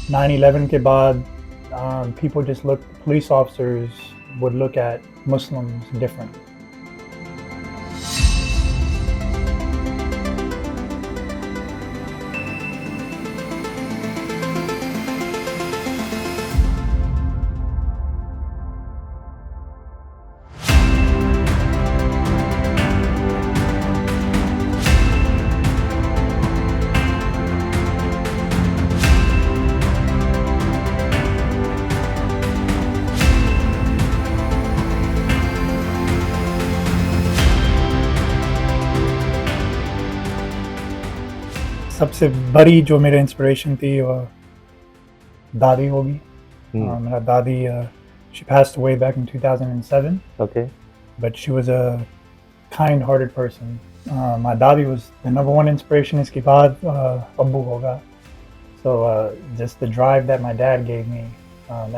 9/11 کے بعد people just look, police officers would look at Muslims differently. سب سے بڑی جو میرے انسپریشن تھی وہ دادی ہوگی. میرا دادی she passed away back in 2007. Okay. But she was a kind-hearted person. My daddy was the number one inspiration. اس کے بعد ابو ہوگا. So just the drive that my dad gave me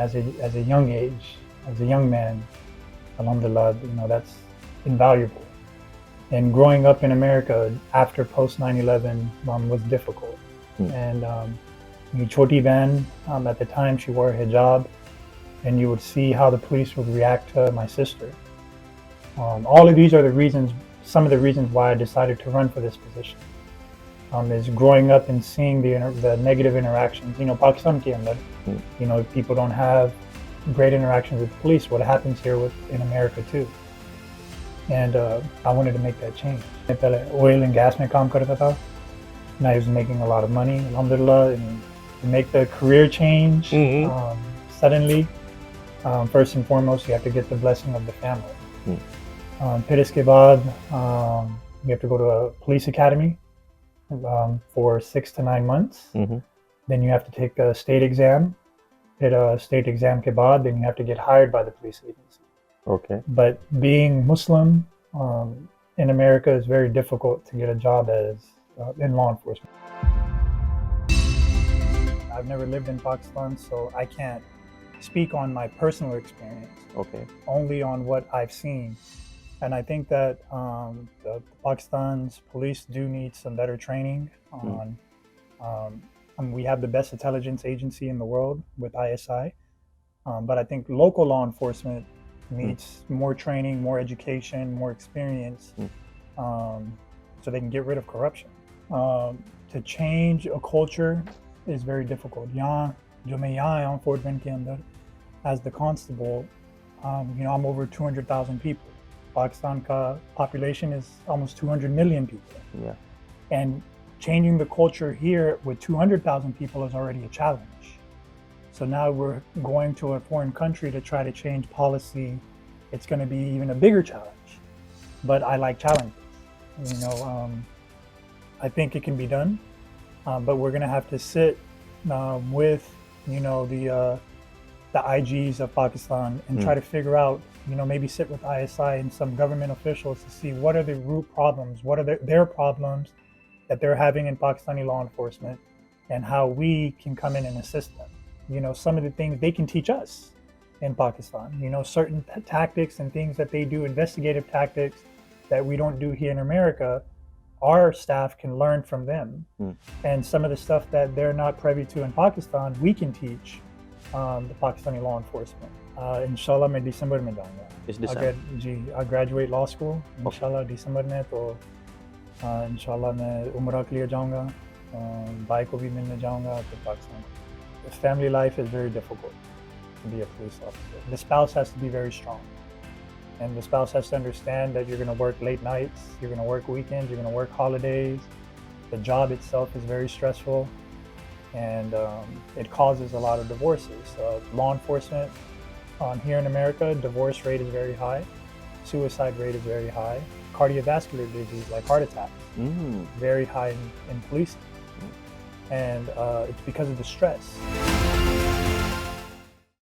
as a young age, as a young man, alhamdulillah, you know, that's invaluable. And growing up in America after post 9/11 was difficult. And choti ban, at the time she wore a hijab, and you would see how the police would react to my sister. All of these are the reasons, some of the reasons why I decided to run for this position. Is growing up and seeing the negative interactions. You know, Pakistan ke andar, you know, people don't have great interactions with the police. What happens here in America too. And I wanted to make that change. I pehle oil and gas mein kaam karta tha, and I was making a lot of money, alhamdulillah. And to make the career change suddenly, first and foremost, you have to get the blessing of the family. Phir iske baad, you have to go to a police academy for 6 to 9 months. Then you have to take a state exam. Hit a state exam ke baad, then you have to get hired by the police agency. Okay. But being Muslim in America is very difficult to get a job as in law enforcement. I've never lived in Pakistan, so I can't speak on my personal experience. Okay. Only on what I've seen. And I think that the Pakistan's police do need some better training on we have the best intelligence agency in the world with ISI. But I think local law enforcement needs more training, more education, more experience, so they can get rid of corruption. To change a culture is very difficult. Jo main yahan aaya hu Fort Bend ke andar as the constable, you know, I'm over 200,000 people. Pakistan ka population is almost 200 million people. Yeah. And changing the culture here with 200,000 people is already a challenge. So now we're going to a foreign country to try to change policy. It's going to be even a bigger challenge. But I like challenges. You know, I think it can be done. But we're going to have to sit with, you know, the IGs of Pakistan and try to figure out, you know, maybe sit with ISI and some government officials to see what are the root problems, what are their problems that they're having in Pakistani law enforcement, and how we can come in and assist them. You know, some of the things they can teach us in Pakistan, you know, certain tactics and things that they do, investigative tactics that we don't do here in America, our staff can learn from them. And some of the stuff that they're not privy to in Pakistan, we can teach the Pakistani law enforcement. Inshallah, मैं दिसंबर में जाऊँगा. अगर जी, I graduate law school, inshallah दिसंबर में, तो inshallah मैं उम्रा के लिए जाऊँगा, भाई को भी मिलने जाऊँगा तो Pakistan. The family life is very difficult to be a police officer. The spouse has to be very strong. And the spouse has to understand that you're going to work late nights, you're going to work weekends, you're going to work holidays. The job itself is very stressful, and it causes a lot of divorces. Law enforcement here in America, divorce rate is very high. Suicide rate is very high. Cardiovascular disease like heart attacks, very high in policing. And it's because of the stress.